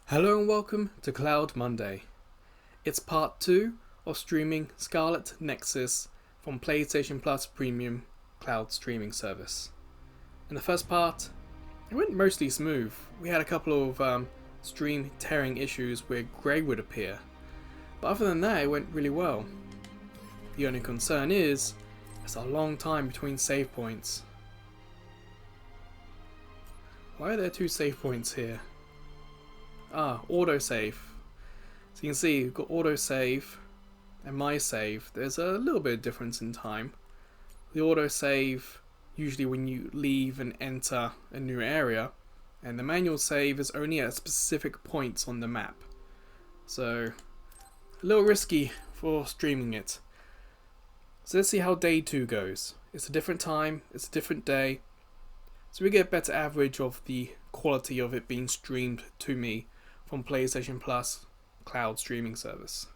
Hello and welcome to Cloud Monday. It's part 2 of streaming Scarlet Nexus from PlayStation Plus Premium Cloud Streaming Service. In the first part, it went mostly smooth. We had a couple of stream tearing issues where grey would appear, but other than that it went really well. The only concern is, it's a long time between save points. Why are there two save points here? Autosave. So you can see we've got autosave and my save. There's a little bit of difference in time. The autosave usually when you leave and enter a new area, and the manual save is only at specific points on the map. So a little risky for streaming it. So let's see how day 2 goes. It's a different time, it's a different day, so we get a better average of the quality of it being streamed to me from PlayStation Plus cloud streaming service.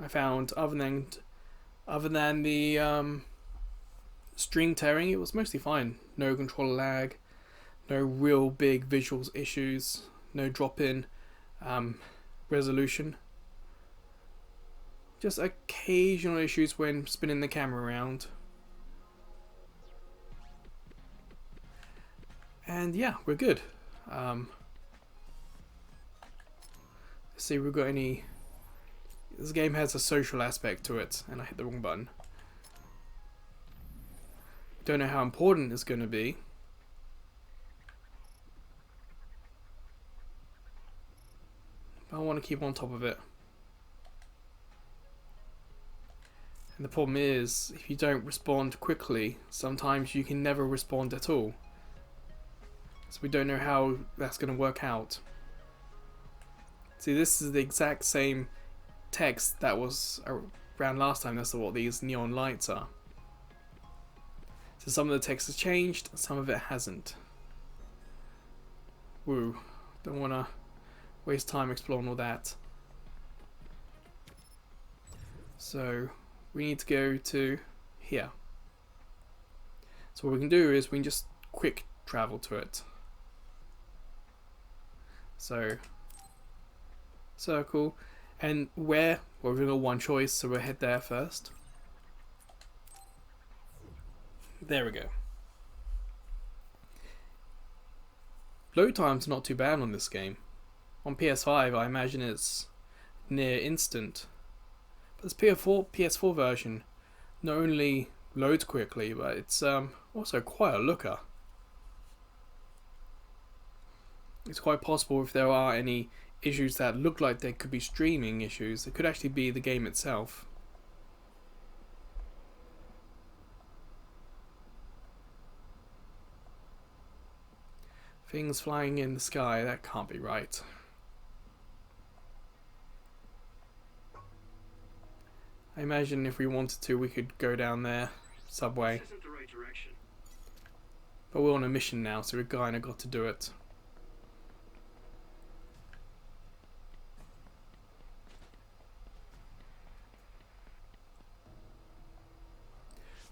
I found other than the stream tearing, it was mostly fine. No controller lag, no real big visuals issues, no drop in resolution. Just occasional issues when spinning the camera around. And yeah, we're good. Let's see if we've got any. This game has a social aspect to it, and I hit the wrong button. Don't know how important it's going to be. But I want to keep on top of it. And the problem is, if you don't respond quickly, sometimes you can never respond at all. So we don't know how that's going to work out. See, this is the exact same text that was around last time. That's what these neon lights are. So some of the text has changed, some of it hasn't. Woo. Don't want to waste time exploring all that. So we need to go to here. So what we can do is we can just quick travel to it. So circle, and where? Well, we've got one choice, so we'll head there first. There we go. Load time's not too bad on this game. On PS5 I imagine it's near instant. But this PS4 version not only loads quickly, but it's also quite a looker. It's quite possible if there are any issues that look like they could be streaming issues, it could actually be the game itself. Things flying in the sky, that can't be right. I imagine if we wanted to, we could go down there, subway. This isn't the right direction. But we're on a mission now, so we've kinda got to do it.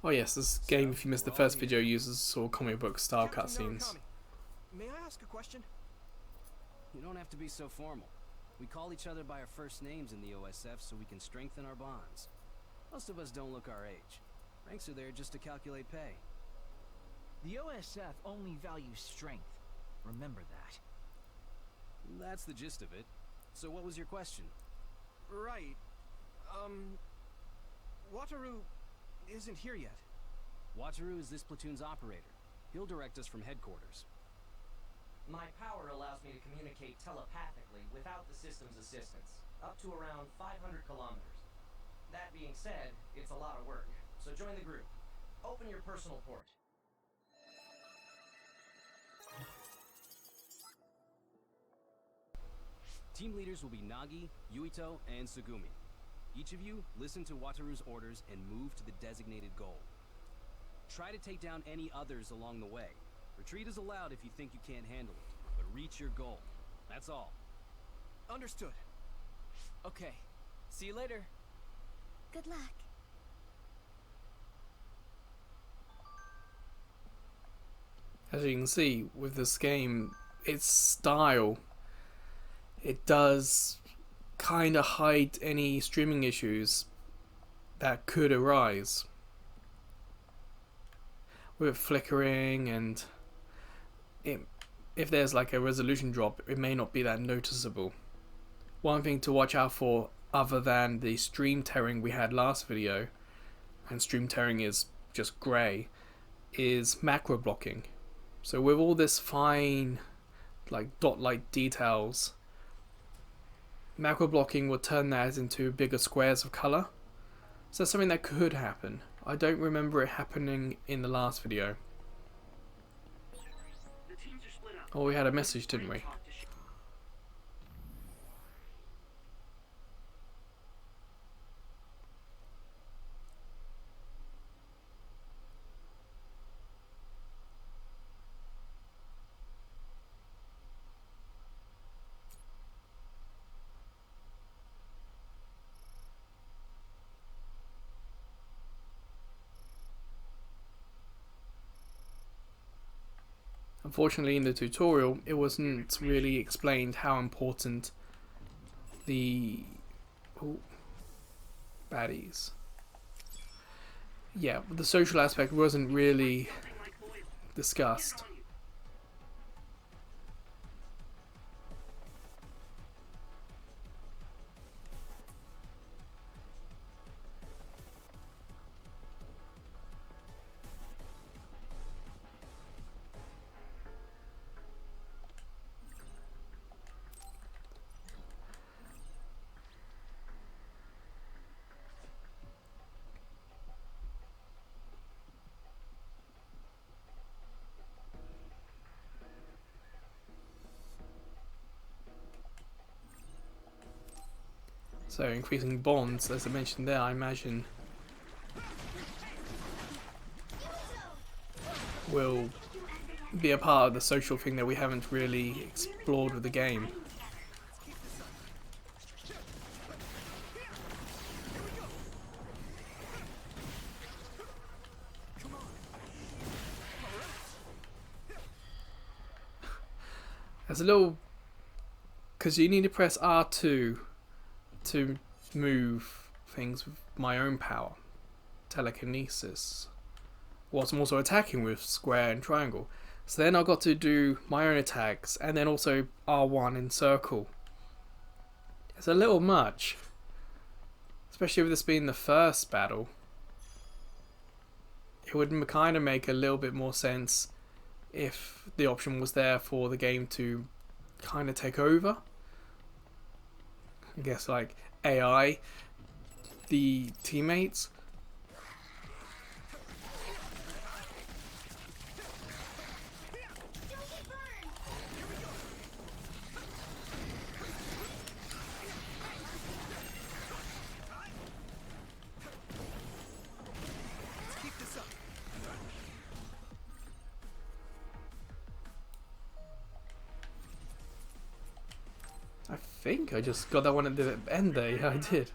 Oh yes, this game, if you missed the first video, uses sort of comic book style cutscenes. May I ask a question? You don't have to be so formal. We call each other by our first names in the OSF so we can strengthen our bonds. Most of us don't look our age. Ranks are there just to calculate pay. The OSF only values strength. Remember that. That's the gist of it. So what was your question? Right. Wataru isn't here yet. Wataru is this platoon's operator. He'll direct us from headquarters. My power allows me to communicate telepathically without the system's assistance, up to around 500 kilometers. That being said, it's a lot of work, so join the group. Open your personal port. Team leaders will be Nagi, Yuito, and Sugumi. Each of you listen to Wataru's orders and move to the designated goal. Try to take down any others along the way. Retreat is allowed if you think you can't handle it, but reach your goal. That's all. Understood. Okay. See you later. Good luck. As you can see, with this game, its style, it does kind of hide any streaming issues that could arise with flickering, and if there's like a resolution drop, it may not be that noticeable. One thing to watch out for, other than the stream tearing we had last video, and stream tearing is just grey, is macro blocking. So with all this fine like dot-like details, macro blocking will turn that into bigger squares of colour. So that's something that could happen. I don't remember it happening in the last video. Oh, we had a message, didn't we? Unfortunately, in the tutorial, it wasn't really explained how important the baddies. Yeah, the social aspect wasn't really discussed. So increasing bonds, as I mentioned there, I imagine will be a part of the social thing that we haven't really explored with the game. There's a little, because you need to press R2 to move things with my own power, telekinesis, whilst I'm also attacking with square and triangle. So then I've got to do my own attacks, and then also R1 in circle. It's a little much, especially with this being the first battle. It would kind of make a little bit more sense if the option was there for the game to kind of take over. I guess like AI, the teammates. I think I just got that one at the end there. Yeah, I did.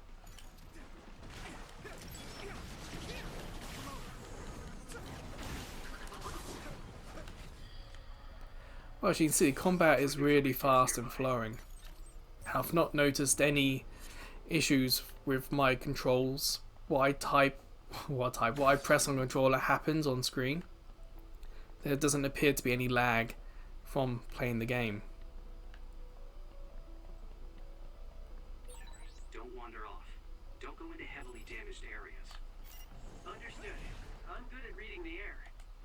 Well, as you can see, combat is really fast and flowing. I've not noticed any issues with my controls. What I press on controller happens on screen. There doesn't appear to be any lag from playing the game. Don't wander off. Don't go into heavily damaged areas. Understood. I'm good at reading the air.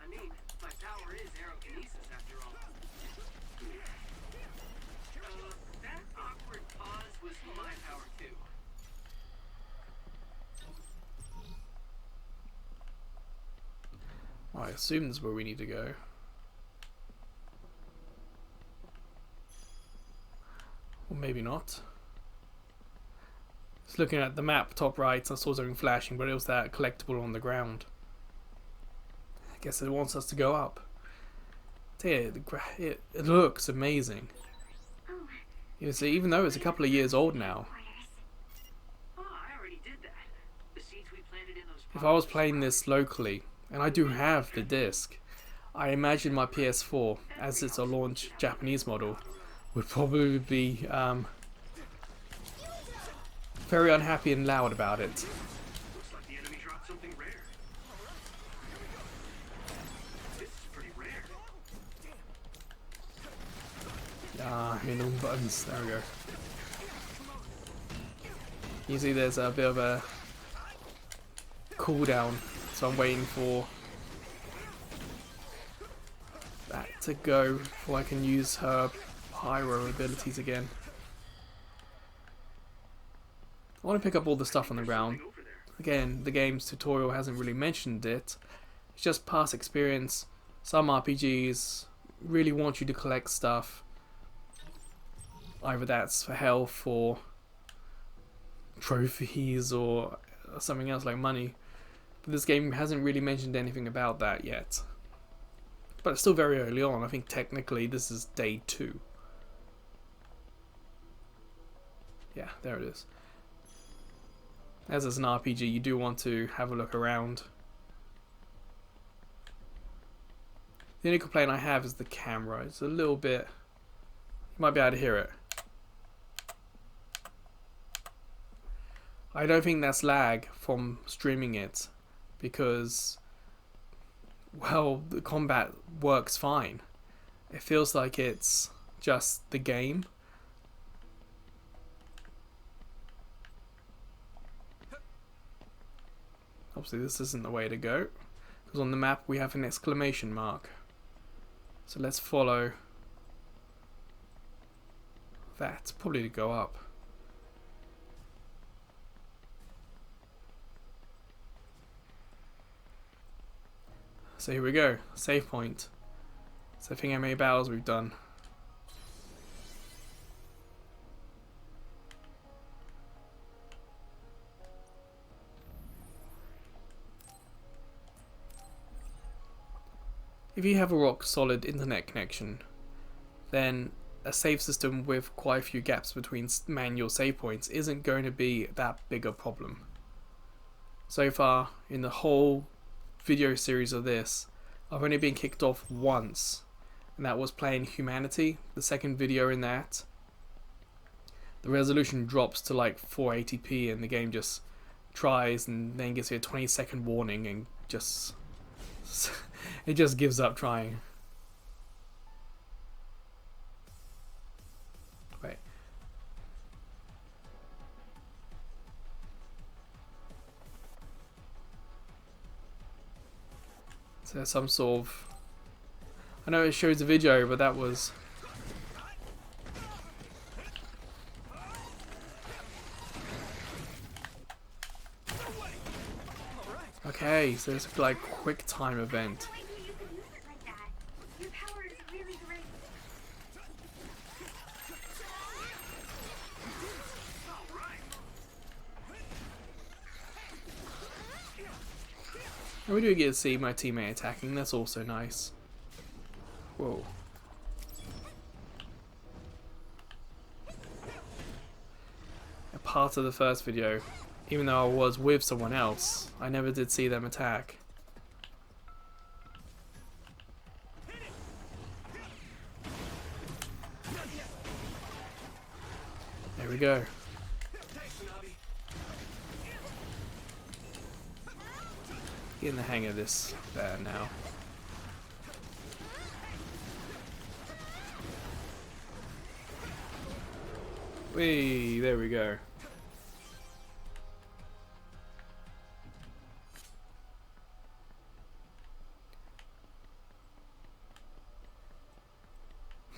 I mean, my power is aerokinesis after all. That awkward pause was my power too. I assume this is where we need to go. Or maybe not. Just looking at the map, top right, I saw something flashing, but it was that collectible on the ground. I guess it wants us to go up. It looks amazing. You see, even though it's a couple of years old now, Oh, I already did that. The seeds we planted in those if I was playing this locally, and I do have the disc, I imagine my PS4, as it's a launch Japanese model, would probably be very unhappy and loud about it. Looks like the enemy dropped something rare. This is pretty rare. Ah, I mean all buttons. There we go. Usually there's a bit of a cooldown, so I'm waiting for that to go before I can use her pyro abilities again. I want to pick up all the stuff on the ground. Over there. Again, the game's tutorial hasn't really mentioned it. It's just past experience. Some RPGs really want you to collect stuff. Either that's for health or trophies or something else like money. But this game hasn't really mentioned anything about that yet. But it's still very early on. I think technically this is day 2. Yeah, there it is. As it's an RPG, you do want to have a look around. The only complaint I have is the camera. It's a little bit... You might be able to hear it. I don't think that's lag from streaming it, because, well, the combat works fine. It feels like it's just the game. Obviously this isn't the way to go, because on the map we have an exclamation mark. So let's follow that, probably to go up. So here we go, save point. So I think how many battles we've done. If you have a rock solid internet connection, then a save system with quite a few gaps between manual save points isn't going to be that big a problem. So far, in the whole video series of this, I've only been kicked off once, and that was playing Humanity, the second video in that. The resolution drops to like 480p and the game just tries and then gives you a 20-second warning and just... it just gives up trying. Wait. So there's some sort of... I know it shows a video, but that was... Okay, so it's like quick time event. And we do get to see my teammate attacking, that's also nice. Whoa. A part of the first video, even though I was with someone else, I never did see them attack. There we go. Getting the hang of this there now. Whee, there we go.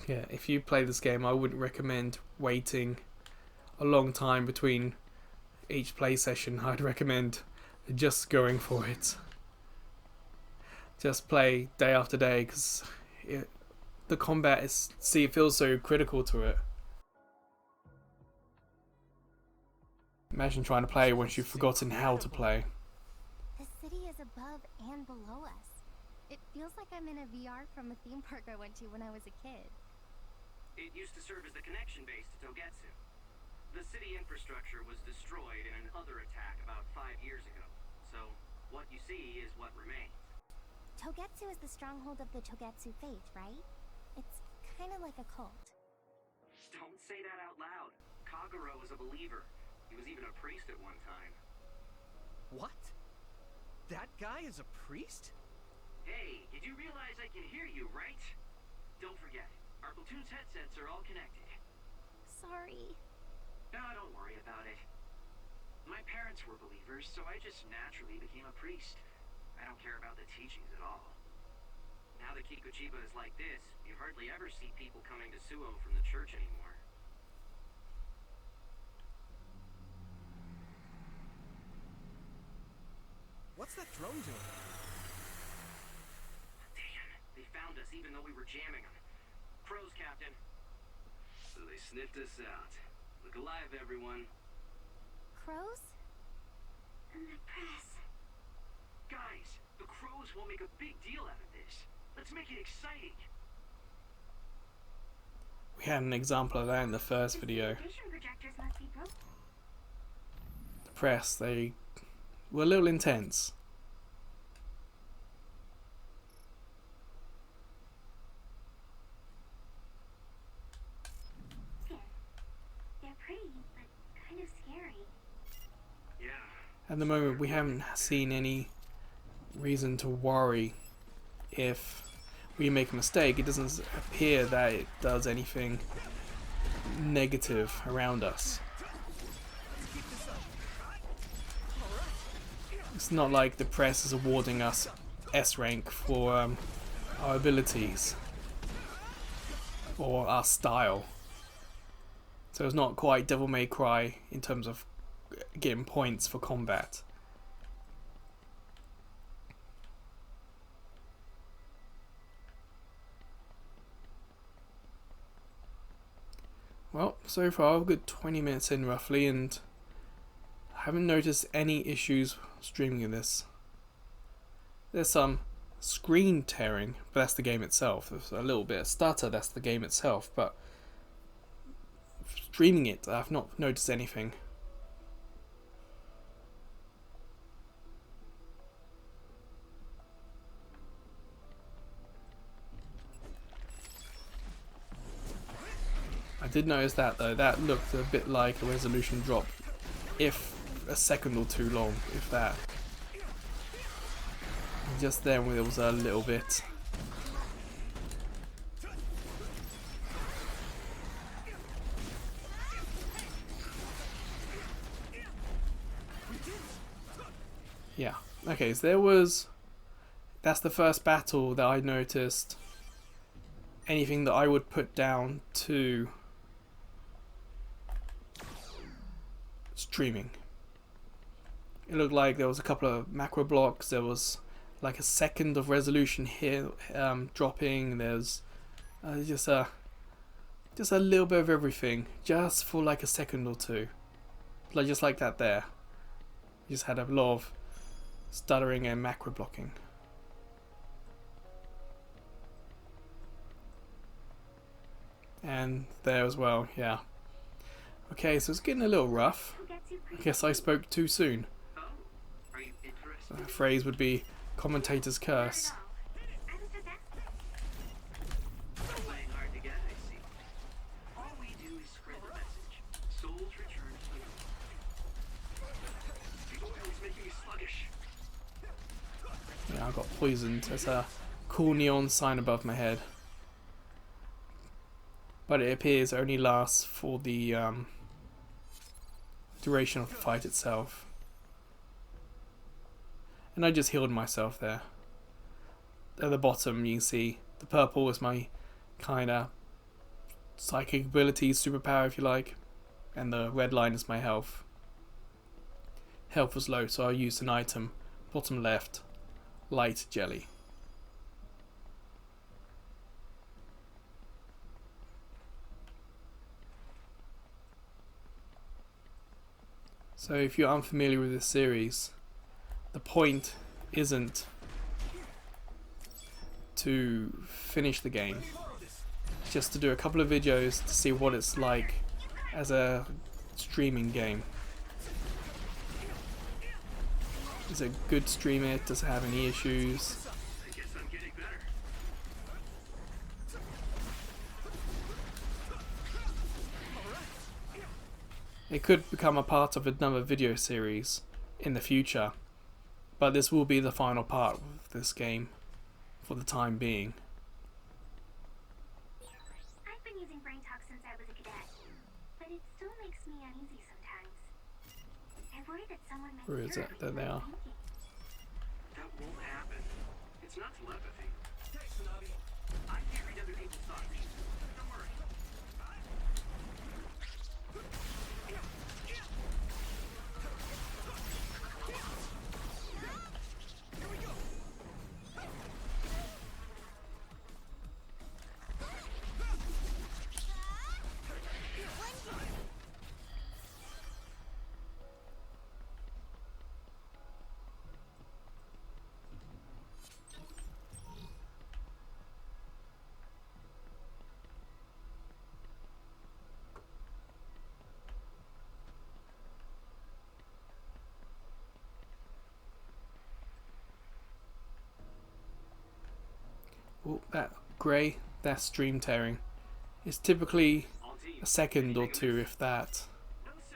Yeah, if you play this game, I wouldn't recommend waiting a long time between each play session. I'd recommend just going for it. Just play day after day, because the combat is, it feels so critical to it. Imagine trying to play once you've forgotten how to play. The city is above and below us. It feels like I'm in a VR from a theme park I went to when I was a kid. It used to serve as the connection base to Togetsu. The city infrastructure was destroyed in an other attack about 5 years ago. So, what you see is what remains. Togetsu is the stronghold of the Togetsu faith, right? It's kind of like a cult. Don't say that out loud. Kagero was a believer. He was even a priest at one time. What? That guy is a priest? Hey, did you realize I can hear you, right? Don't forget, our platoon's headsets are all connected. Sorry. No, don't worry about it. My parents were believers, so I just naturally became a priest. I don't care about the teachings at all. Now that Kikuchiba is like this, you hardly ever see people coming to Suo from the church anymore. What's that drone doing? Damn, they found us even though we were jamming them. Crows, Captain. So they sniffed us out. Look alive, everyone. Crows? And the press. Guys, the crows won't make a big deal out of this. Let's make it exciting. We had an example of that in the first video. Vision projectors must be broken. The press, they were a little intense. They're pretty, but kind of scary. Yeah. At the moment, we haven't seen any reason to worry if we make a mistake. It doesn't appear that it does anything negative around us. It's not like the press is awarding us S rank for our abilities or our style. So it's not quite Devil May Cry in terms of getting points for combat. Well, so far I've got 20 minutes in roughly, and I haven't noticed any issues streaming this. There's some screen tearing, but that's the game itself. There's a little bit of stutter, that's the game itself, but streaming it, I've not noticed anything. I did notice that though, that looked a bit like a resolution drop, if a second or two long, if that. Just then there was a little bit. Yeah, okay, so that's the first battle that I noticed anything that I would put down to streaming. It looked like there was a couple of macro blocks, there was like a second of resolution here dropping, there's just a little bit of everything, just for like a second or two. Like just like that there. Just had a lot of stuttering and macro blocking. And there as well, yeah. Okay, so it's getting a little rough. I guess I spoke too soon. Oh, are you interested? The phrase would be commentator's curse. Playing hard to get, I see. All we do is spread the message. Souls return to the oil is making me sluggish. Yeah, I got poisoned. There's a cool neon sign above my head. But it appears only lasts for the duration of the fight itself. And I just healed myself there. At the bottom you can see the purple is my kinda psychic ability, superpower if you like. And the red line is my health. Health was low, so I used an item, bottom left, light jelly. So if you're unfamiliar with this series, the point isn't to finish the game. It's just to do a couple of videos to see what it's like as a streaming game. Is it good stream it? Does it have any issues? I guess It could become a part of another video series in the future, but this will be the final part of this game for the time being. I've been using brain talk since I was a cadet, but it still makes me uneasy sometimes. I worry that someone might Where is hear it? me There they are. thinking. That won't happen. It's not telepathy. Thanks, Navi. I can't read other people's thoughts. Don't worry. Oh, that grey, that's stream tearing. It's typically All teams. a second or two, if that, No, sir.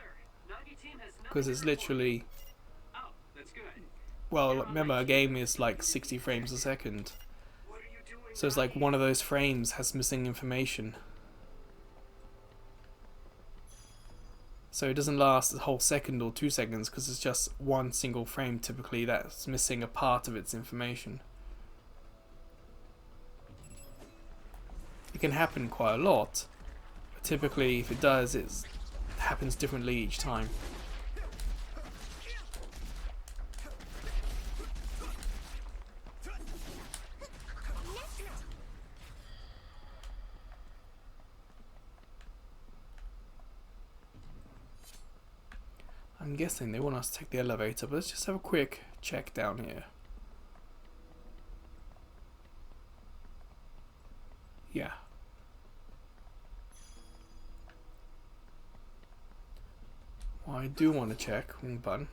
Nagi team has nothing because it's to report. literally, Oh, that's good. well, remember a game is like 60 frames a second, What are you doing? so it's like one of those frames has missing information. So it doesn't last a whole second or 2 seconds, because it's just one single frame typically that's missing a part of its information. It can happen quite a lot, but typically if it does, it happens differently each time. I'm guessing they want us to take the elevator, but let's just have a quick check down here. Yeah. Well, I do want to check, wrong button.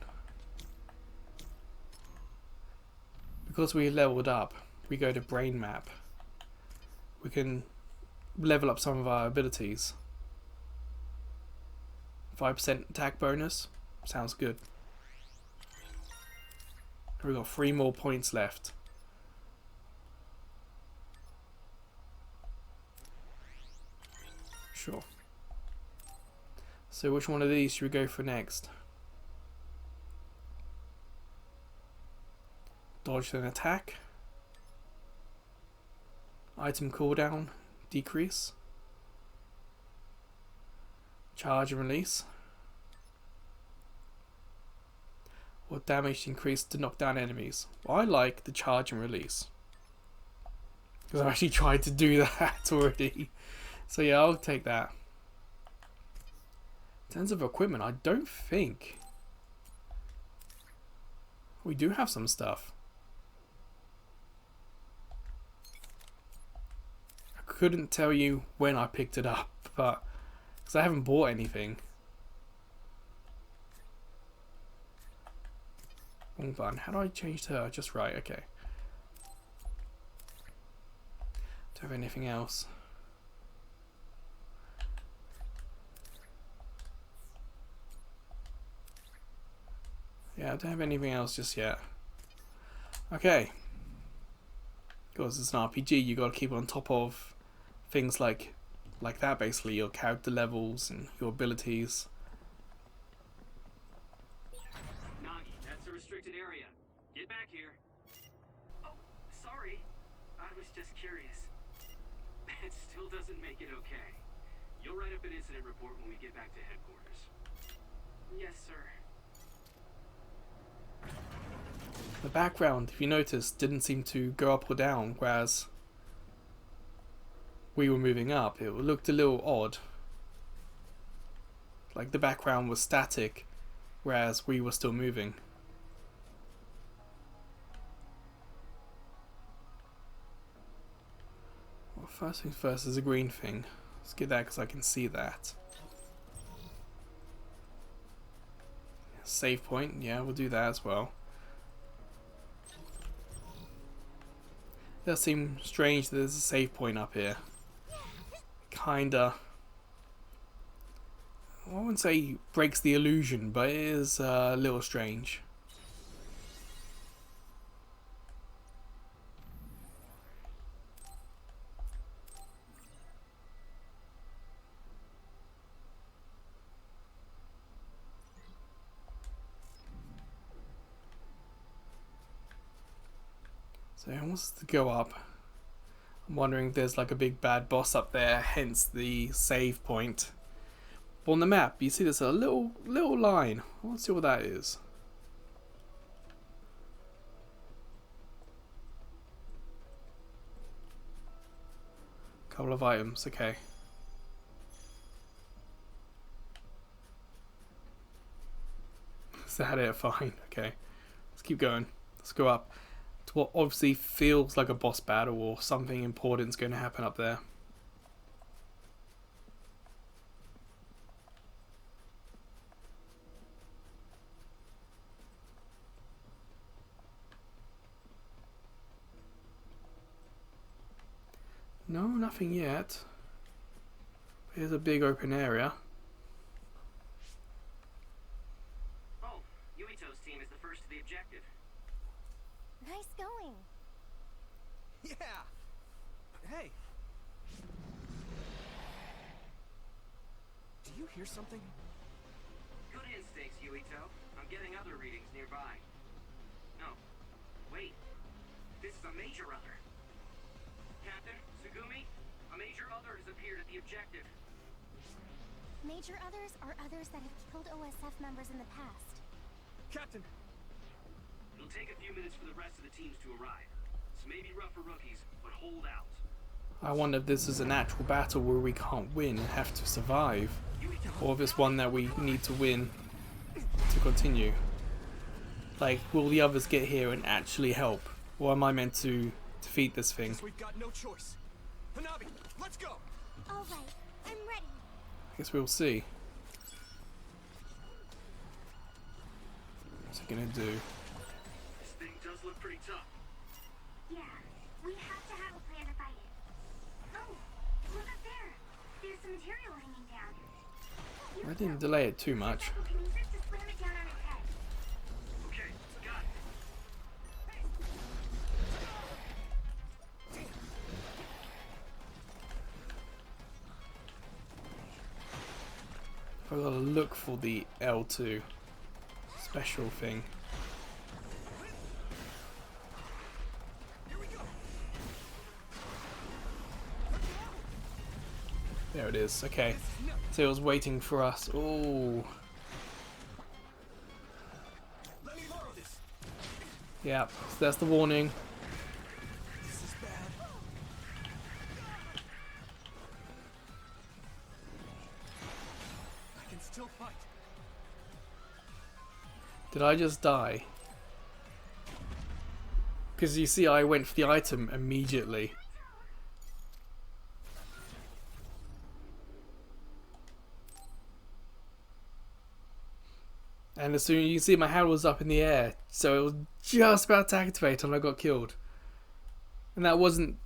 Because we leveled up, we go to brain map. We can level up some of our abilities. 5% attack bonus, sounds good. We've got 3 more points left. Sure. So which one of these should we go for next? Dodge and attack. Item cooldown decrease. Charge and release. Or damage increase to knock down enemies. Well, I like the charge and release, because I've actually tried to do that already. So yeah, I'll take that. In terms of equipment, I don't think we do have some stuff. I couldn't tell you when I picked it up, but because I haven't bought anything. Wrong button. How do I change to her? Just right, okay. Don't have anything else. Yeah, I don't have anything else just yet. Okay. Because it's an RPG, you got to keep on top of things like that, basically, your character levels and your abilities. Nagi, that's a restricted area. Get back here. Oh, sorry. I was just curious. It still doesn't make it okay. You'll write up an incident report when we get back to headquarters. Yes, sir. The background, if you notice, didn't seem to go up or down, whereas we were moving up. It looked a little odd. Like the background was static, whereas we were still moving. Well, first things first is a green thing. Let's get that because I can see that. Save point, yeah, we'll do that as well. It does seem strange that there's a save point up here. Kinda. I wouldn't say breaks the illusion, but it is a little strange. So it wants to go up. I'm wondering if there's like a big bad boss up there, hence the save point. But on the map, you see there's a little line. Let's see what that is. Couple of items, okay. Is that it? Fine, okay. Let's keep going. Let's go up to what obviously feels like a boss battle or something important's going to happen up there. No, nothing yet. Here's a big open area. Oh, Yuito's team is the first to the objective. Nice going. Yeah. Hey. Do you hear something? Good instincts, Yuito. I'm getting other readings nearby. No. Wait. This is a major other. Captain, Sugumi, a major other has appeared at the objective. Major others are others that have killed OSF members in the past. Captain! It'll take a few minutes for the rest of the teams to arrive. This may be rough for rookies, but hold out. I wonder if this is an actual battle where we can't win and have to survive, or if it's one that we need to win to continue. Like, will the others get here and actually help, or am I meant to defeat this thing? Guess we've got no choice. Hanabi, let's go! All right, I'm ready. I guess we'll see. What's it gonna do? This thing does look pretty tough. Yeah, we have to have a plan to fight it. Oh, look up there. There's some material hanging down. I didn't delay it too much. Can you use it to slam it down on its head? Okay, got it. I've got to look for the L2 special thing. Here we go! There it is. Okay, so it was waiting for us. Oh, Let me borrow this! yeah. So that's the warning. This is bad. I can still fight. Did I just die? Because you see, I went for the item immediately. And as soon as you see, my hand was up in the air, so it was just about to activate and I got killed. And that wasn't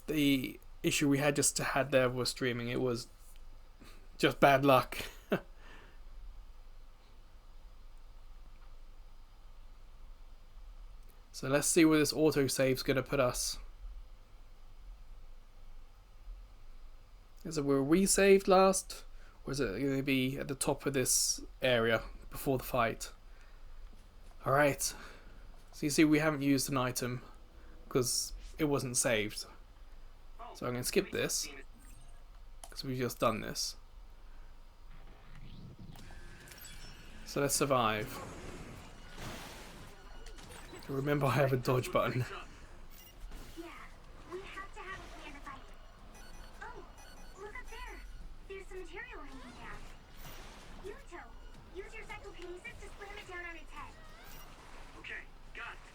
the issue we had just had there with streaming, it was just bad luck. So let's see where this autosave's going to put us. Is it where we saved last? Or is it going to be at the top of this area before the fight? Alright. So you see we haven't used an item because it wasn't saved. So I'm going to skip this because we've just done this. So let's survive. Remember, I have a dodge button. Yeah, we have to have a plan to fight it. Oh, look up there. There's some material hanging down. Yuto, use your psychokinesis to slam it down on its head. Okay, got it.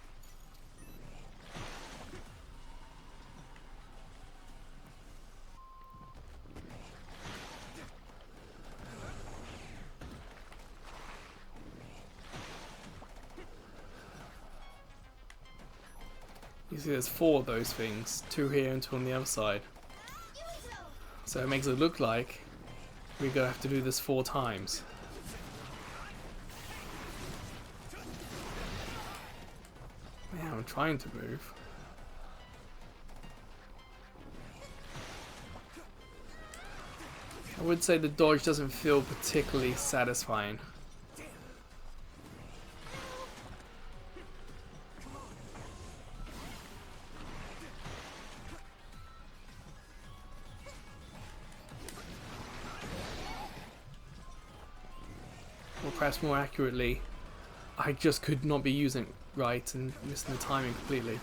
You see there's 4 of those things, 2 here and 2 on the other side. Yuto! So it makes it look like We're gonna have to do this 4 times. Yeah, I'm trying to move. I would say the dodge doesn't feel particularly satisfying. Or perhaps more accurately, I just could not be using it right and missing the timing completely.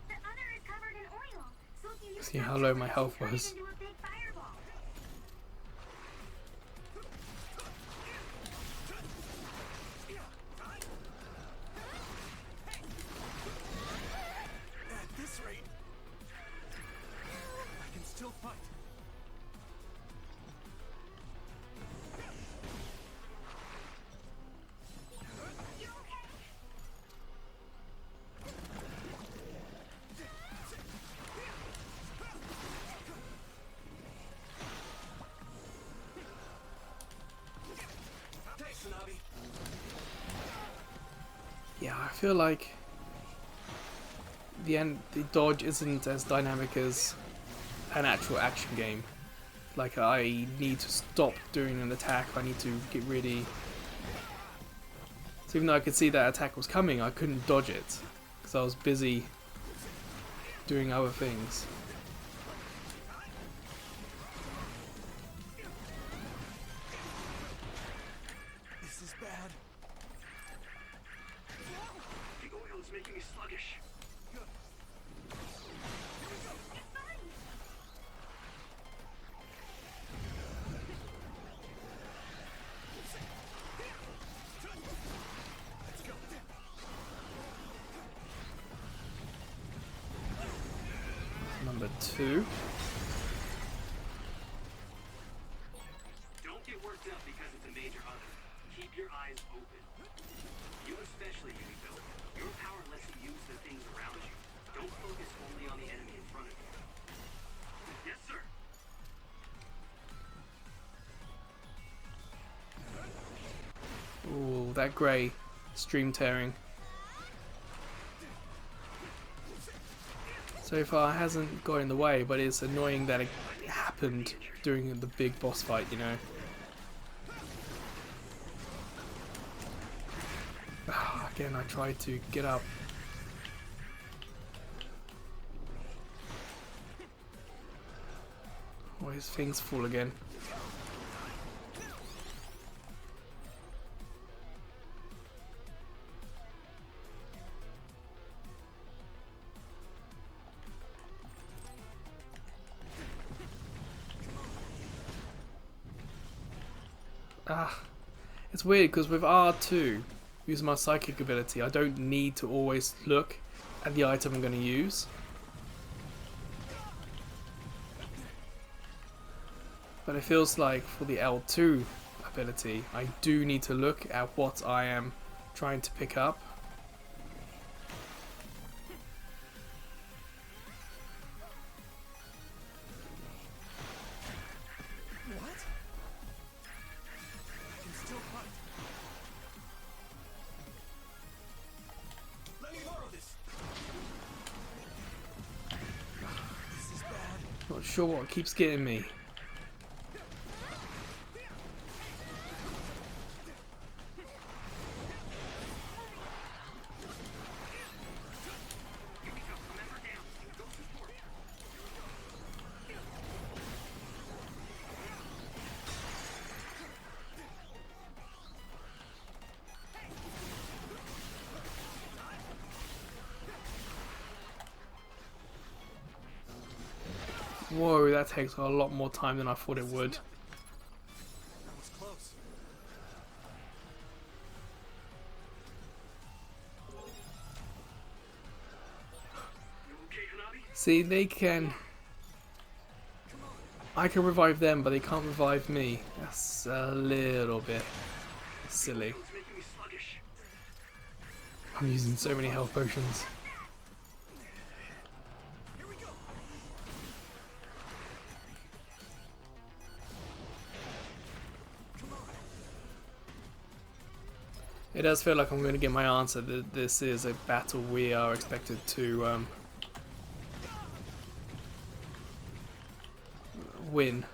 The other is covered in oil, so if you use See how that low to my turn health it was. into a big fireball. At this rate, I can still fight. You okay? Thanks, Tsunabi. Yeah, I feel like the dodge isn't as dynamic as an actual action game. Like, I need to stop doing an attack, I need to get ready. So even though I could see that attack was coming, I couldn't dodge it because I was busy doing other things. This is bad. The oil is making me sluggish. Let's go. Number 2. Don't get worked up because it's a major other. Keep your eyes open. You especially, Yumiko. Your power lets you use the things around you. Don't focus only on the enemy in front of you. Yes, sir. Ooh, that grey stream tearing. So far it hasn't got in the way, but it's annoying that it happened during the big boss fight, you know. Again, I tried to get up. Oh, his things fall again. It's weird because with R2, using my psychic ability, I don't need to always look at the item I'm going to use. But it feels like for the L2 ability, I do need to look at what I am trying to pick up. What? I can still fight. Let me borrow this. This is bad. Not sure what keeps getting me. Whoa, that takes a lot more time than I thought it would. That was close. You okay, Hanabi? See, they can... I can revive them, but they can't revive me. That's a little bit silly. It's making me sluggish. I'm using so many health potions. It does feel like I'm going to get my answer that this is a battle we are expected to win.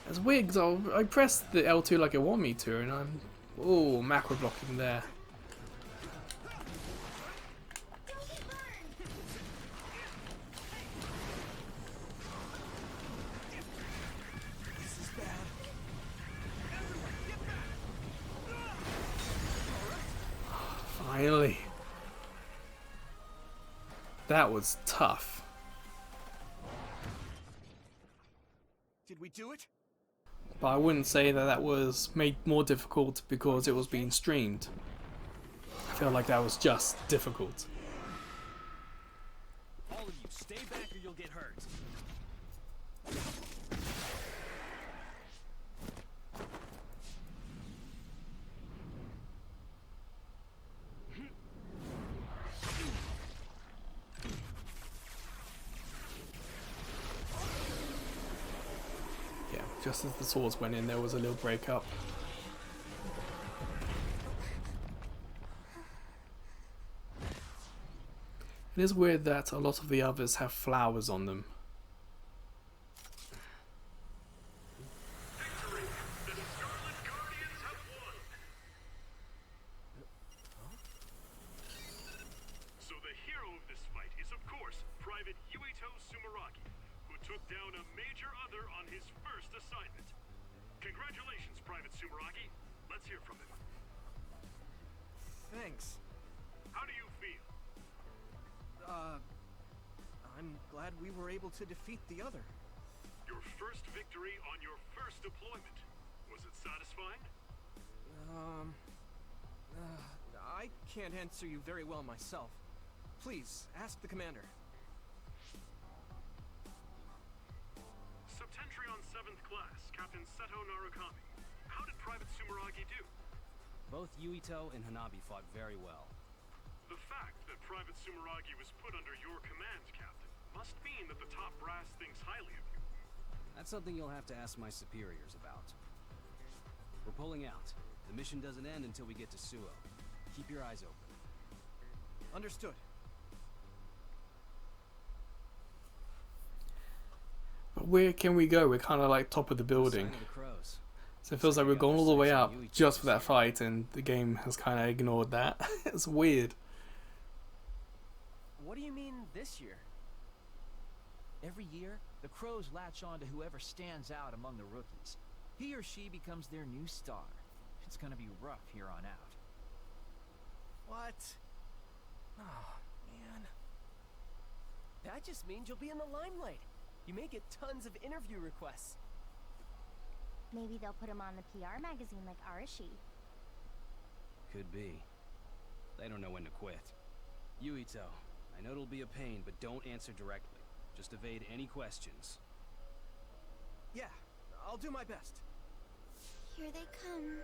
It's weird because I pressed the L2 like it wanted me to, and I'm macro blocking there. Finally. That was tough. Did we do it? But I wouldn't say that that was made more difficult because it was being streamed. I feel like that was just difficult. All of you, stay back or you'll get hurt. Yeah, just as the swords went in, there was a little break up. It is weird that a lot of the others have flowers on them. Victory! The Scarlet Guardians have won! So the hero of this fight is of course Private Yuito Sumeragi, who took down a major other on his first assignment. Congratulations, Private Sumeragi. Let's hear from him. Thanks. How do you feel? I'm glad we were able to defeat the other. Your first victory on your first deployment. Was it satisfying? I can't answer you very well myself. Please, ask the commander. Septentrion 7th Class, Captain Seto Narukami. How did Private Sumeragi do? Both Yuito and Hanabi fought very well. The fact that Private Sumeragi was put under your command, Captain, must mean that the top brass thinks highly of you. That's something you'll have to ask my superiors about. We're pulling out. The mission doesn't end until we get to Suo. Keep your eyes open. Understood. But where can we go? We're kind of like top of the building. Sign of the crows. So it feels like we've gone all the way up just for that fight, and the game has kind of ignored that. It's weird. What do you mean this year? Every year, the Crows latch on to whoever stands out among the rookies. He or she becomes their new star. It's gonna be rough here on out. What? Oh, man. That just means you'll be in the limelight. You may get tons of interview requests. Maybe they'll put him on the PR magazine like Arashi. Could be. They don't know when to quit. Yuito, I know it'll be a pain, but don't answer directly. Just evade any questions. Yeah, I'll do my best. Here they come.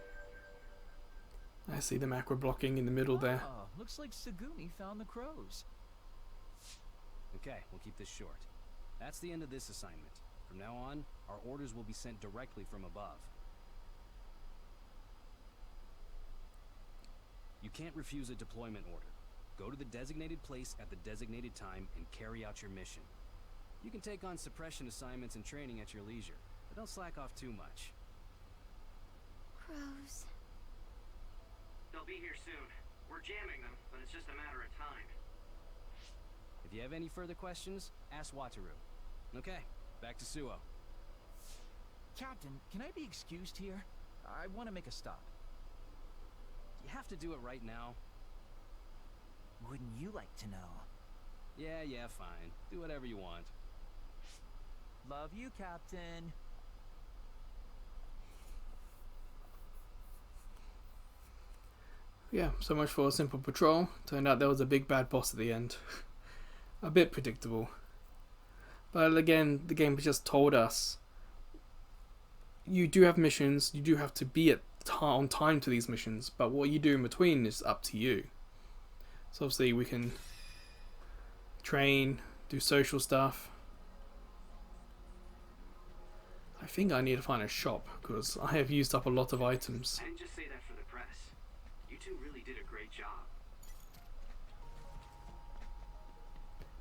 I see the macro blocking in the middle there. Oh, looks like Sagumi found the Crows. Okay, we'll keep this short. That's the end of this assignment. From now on, our orders will be sent directly from above. You can't refuse a deployment order. Go to the designated place at the designated time and carry out your mission. You can take on suppression assignments and training at your leisure, but don't slack off too much. Crows. They'll be here soon. We're jamming them, but it's just a matter of time. If you have any further questions, ask Wataru. Okay, back to Suo. Captain, can I be excused here? I want to make a stop. You have to do it right now. Wouldn't you like to know? Yeah, fine. Do whatever you want. Love you, Captain. Yeah, so much for a simple patrol. Turned out there was a big bad boss at the end. A bit predictable. But again, the game just told us you do have missions, you do have to be on time to these missions, but what you do in between is up to you. So obviously we can train, do social stuff. I think I need to find a shop because I have used up a lot of items. I didn't just say that for the press. two really did a great job.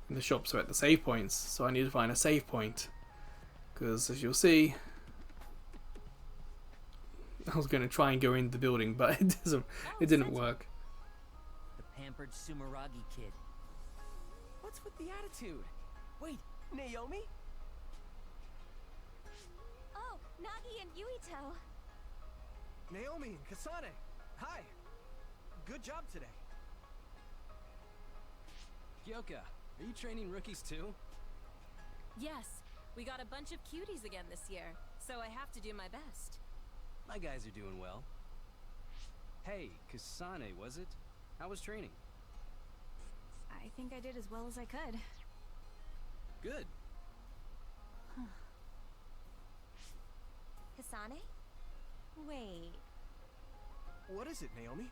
And the shops are at the save points, so I need to find a save point. Because as you'll see, I was going to try and go in the building, but it didn't work. The pampered Sumeragi kid. What's with the attitude? Wait, Naomi? Oh, Nagi and Yuito. Naomi and Kasane, hi. Good job today. Kyoka, are you training rookies too? Yes, we got a bunch of cuties again this year, so I have to do my best. My guys are doing well. Hey, Kasane, was it? How was training? I think I did as well as I could. Good. Kasane? Wait. What is it, Naomi?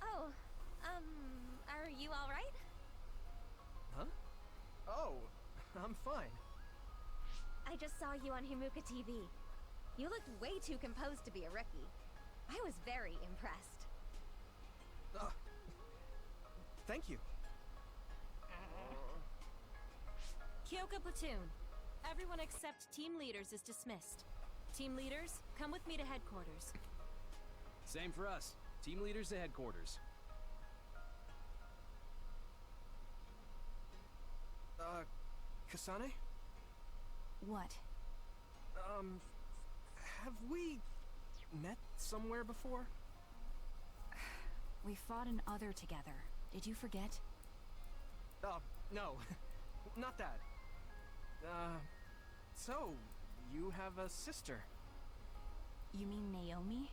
Oh, are you alright? Huh? Oh, I'm fine. I just saw you on Himuka TV. You looked way too composed to be a rookie. I was very impressed. Thank you. Kyoka Platoon. Everyone except team leaders is dismissed. Team leaders, come with me to headquarters. Same for us. Team leaders to headquarters. Kasane? What? Have we met somewhere before? We fought an other together. Did you forget? No. Not that. So, you have a sister? You mean Naomi?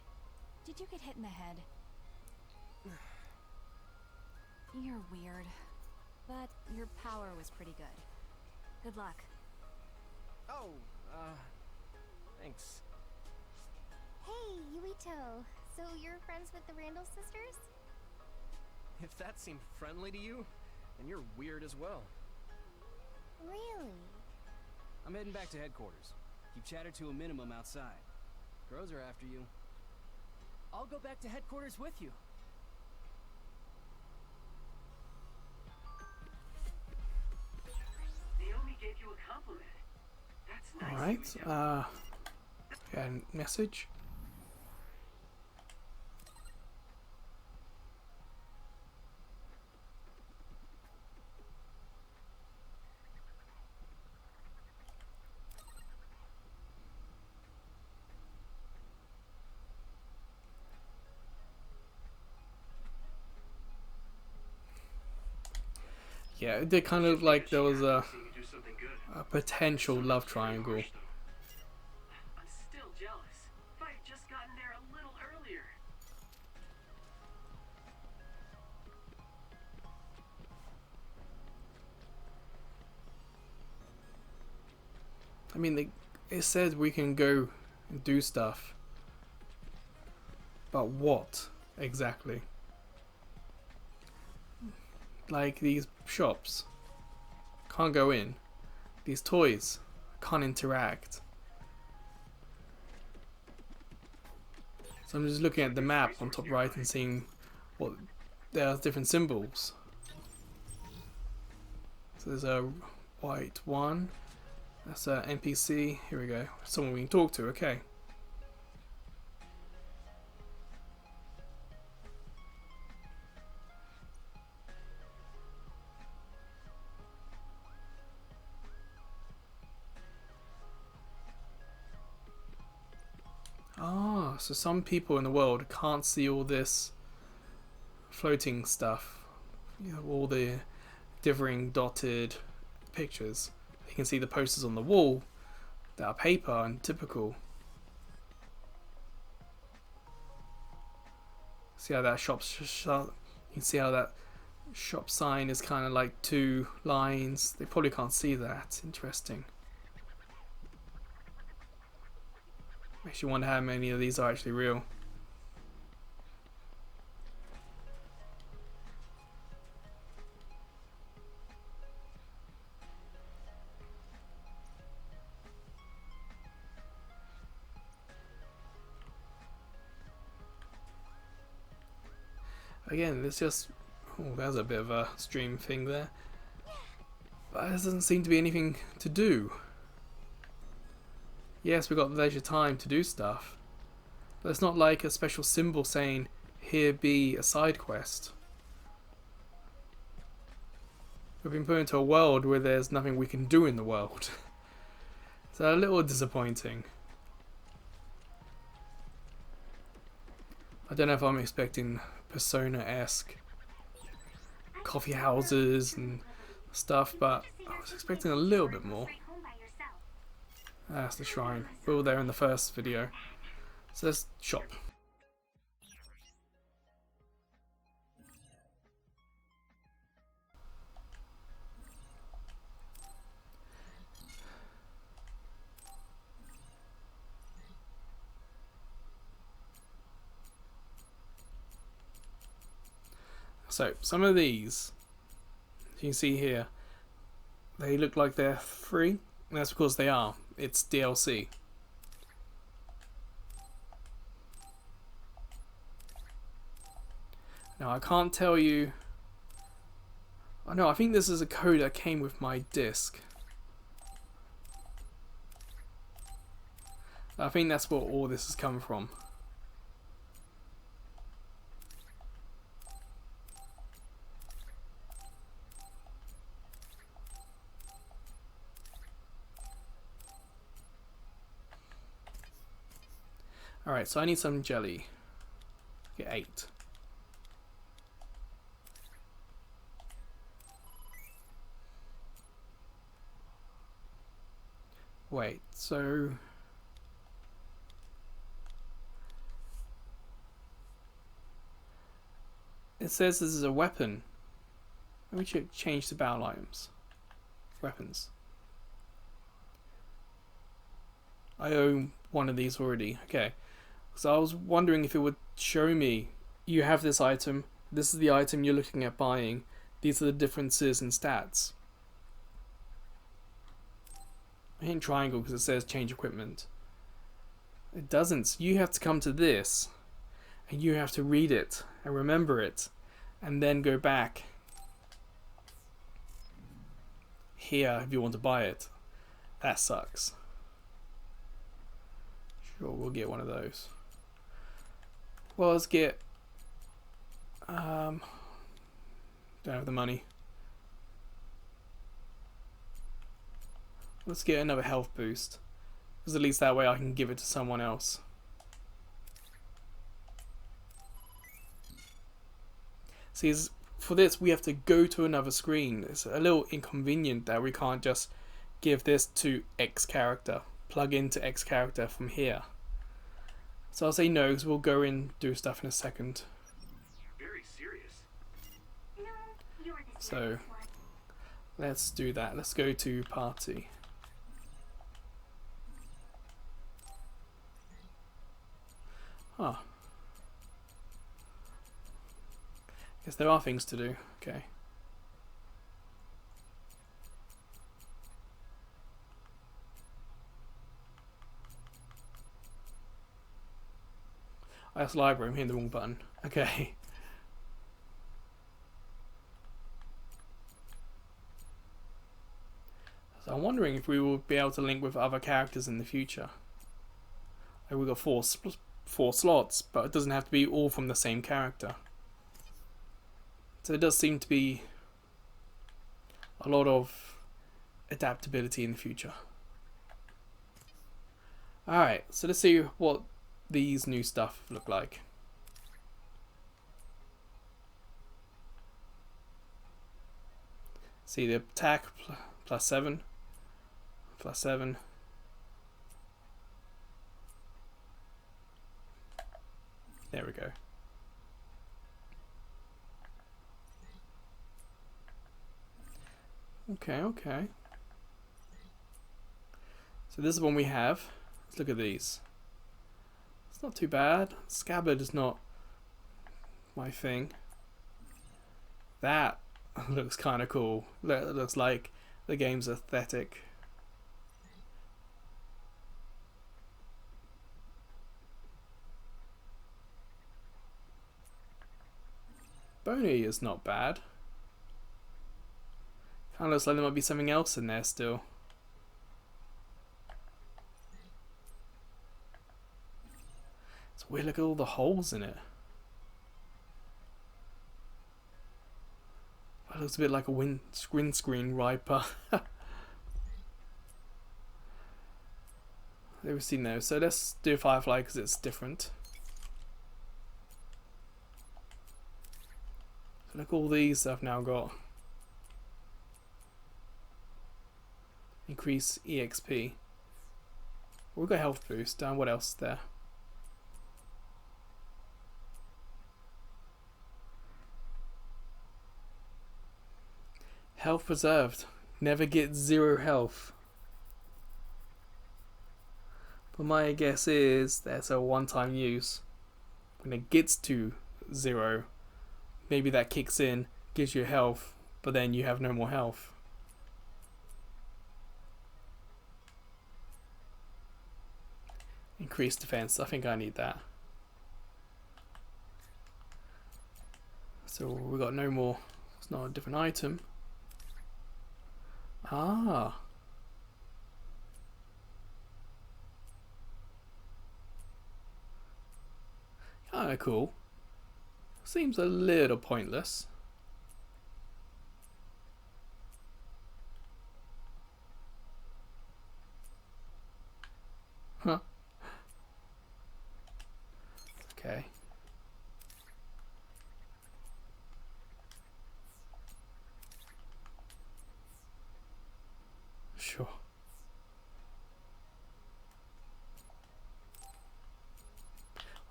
Did you get hit in the head? You're weird. But your power was pretty good. Good luck. Oh, thanks. Hey, Yuito. So you're friends with the Randall sisters? If that seemed friendly to you, then you're weird as well. Really? I'm heading back to headquarters. Keep chatter to a minimum outside. Crows are after you. I'll go back to headquarters with you. Naomi gave you a compliment. That's nice. Alright, and message. Yeah, it did kind of like there was a potential love triangle. I'm still jealous. If I had just gotten there a little earlier. I mean, it said we can go and do stuff. But what exactly? Like these shops, can't go in. These toys, can't interact. So I'm just looking at the map on top right and seeing what there are different symbols. So there's a white one. That's a NPC. Here we go. Someone we can talk to. Okay. Ah, so some people in the world can't see all this floating stuff. You know, all the differing dotted pictures. They can see the posters on the wall that are paper and typical. See how that you can see how that shop sign is kind of like two lines. They probably can't see that. Interesting. Makes you wonder how many of these are actually real. Again, it's just... Oh, there's a bit of a stream thing there. But there doesn't seem to be anything to do. Yes, we've got leisure time to do stuff. But it's not like a special symbol saying, here be a side quest. We've been put into a world where there's nothing we can do in the world. So a little disappointing. I don't know if I'm expecting Persona-esque coffee houses and stuff, but I was expecting a little bit more. That's the shrine. We were there in the first video. So let's shop. So, some of these, as you can see here, they look like they're free, and that's because they are. It's DLC. Now, I can't tell you... Oh no, I think this is a code that came with my disc. I think that's where all this has come from. Alright, so I need some jelly. Get 8. Wait, so... It says this is a weapon. Let me change the battle items. Weapons. I own one of these already. Okay. So I was wondering if it would show me, you have this item, this is the item you're looking at buying, these are the differences in stats. I hit triangle because it says change equipment. It doesn't. You have to come to this, and you have to read it, and remember it, and then go back here if you want to buy it. That sucks. Sure, we'll get one of those. Well, let's get... don't have the money. Let's get another health boost. Because at least that way I can give it to someone else. See, for this we have to go to another screen. It's a little inconvenient that we can't just give this to X character. Plug into X character from here. So I'll say no, because we'll go in do stuff in a second. Very serious. No, you're the So serious one. let's do that. Let's go to party. Huh. Guess there are things to do. Okay. Oh, that's library. I'm hitting the wrong button. Okay. So I'm wondering if we will be able to link with other characters in the future. Like we've got four slots, but it doesn't have to be all from the same character. So it does seem to be a lot of adaptability in the future. Alright, so let's see what these new stuff look like. See the attack plus 7. Plus 7. There we go. Okay. So this is one we have. Let's look at these. It's not too bad. Scabbard is not my thing. That looks kind of cool. That looks like the game's aesthetic. pony is not bad. Kind of looks like there might be something else in there still. It's weird, look at all the holes in it. It looks a bit like a windscreen wiper. Never seen those, so let's do Firefly because it's different. So look, all these I've now got. Increase EXP. We've got health boost. And what else is there? Health preserved. Never get 0 health. But my guess is that's a one-time use. When it gets to 0, maybe that kicks in, gives you health, but then you have no more health. Increased defense. I think I need that. So we got no more. It's not a different item. Ah. Kinda cool. Seems a little pointless. Huh. Okay. Sure.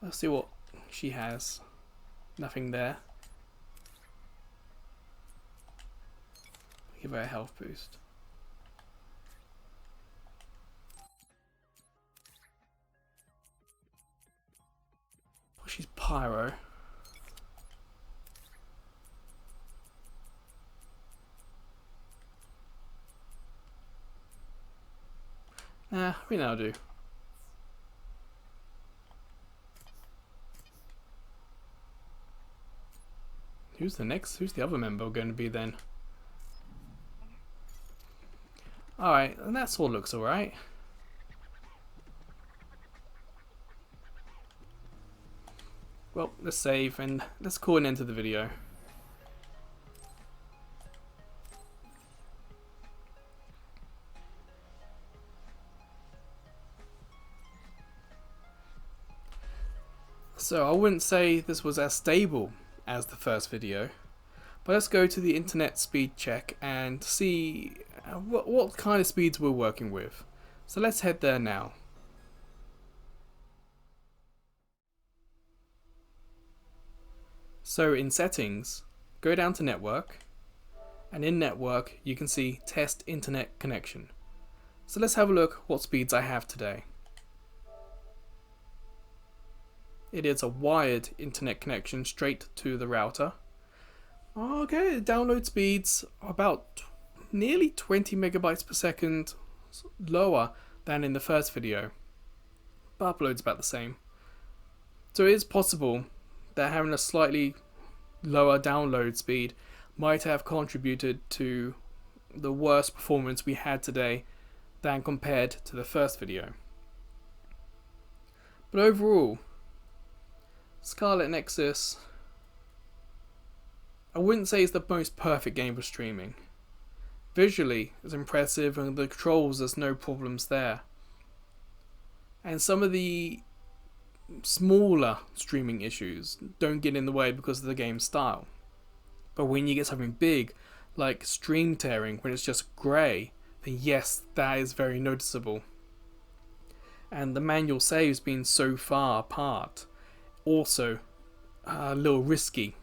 Let's see what she has. Nothing there. Give her a health boost. Oh, she's pyro. Nah, we now do. Who's the next? Who's the other member going to be then? Alright, and that sword looks alright. Well, let's save and let's call an end to the video. So I wouldn't say this was as stable as the first video, but let's go to the internet speed check and see what kind of speeds we're working with. So let's head there now. So in settings, go down to network, and in network you can see test internet connection. So let's have a look what speeds I have today. It is a wired internet connection straight to the router. Okay, download speeds are about nearly 20 megabytes per second lower than in the first video, but upload's about the same. So it is possible that having a slightly lower download speed might have contributed to the worst performance we had today than compared to the first video. But overall, Scarlet Nexus, I wouldn't say it's the most perfect game for streaming. Visually, it's impressive, and the controls, there's no problems there. And some of the smaller streaming issues don't get in the way because of the game's style. But when you get something big, like stream tearing, when it's just grey, then yes, that is very noticeable. And the manual saves being so far apart, also a little risky.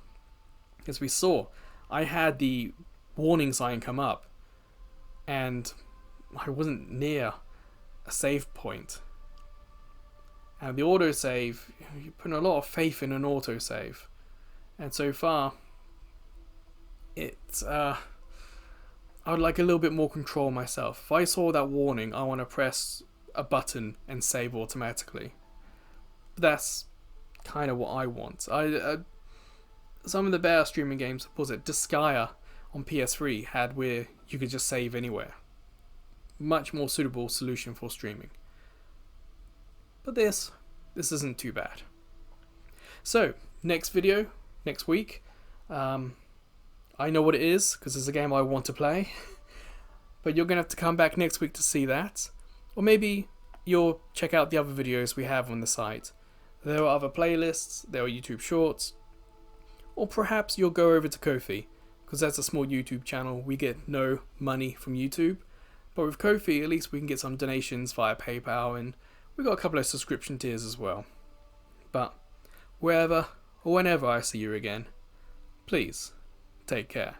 As we saw, I had the warning sign come up and I wasn't near a save point. And the autosave, you're putting a lot of faith in an autosave. And so far, it's I would like a little bit more control myself. If I saw that warning, I want to press a button and save automatically. But that's kind of what I want. some of the better streaming games, was it Disgaea on PS3 had where you could just save anywhere. Much more suitable solution for streaming. But this isn't too bad. So, next video, next week, I know what it is, because it's a game I want to play. But you're going to have to come back next week to see that. Or maybe you'll check out the other videos we have on the site. There are other playlists, there are YouTube shorts. Or perhaps you'll go over to Ko-fi, because that's a small YouTube channel. We get no money from YouTube. But with Ko-fi, at least we can get some donations via PayPal, and we've got a couple of subscription tiers as well. But wherever or whenever I see you again, please take care.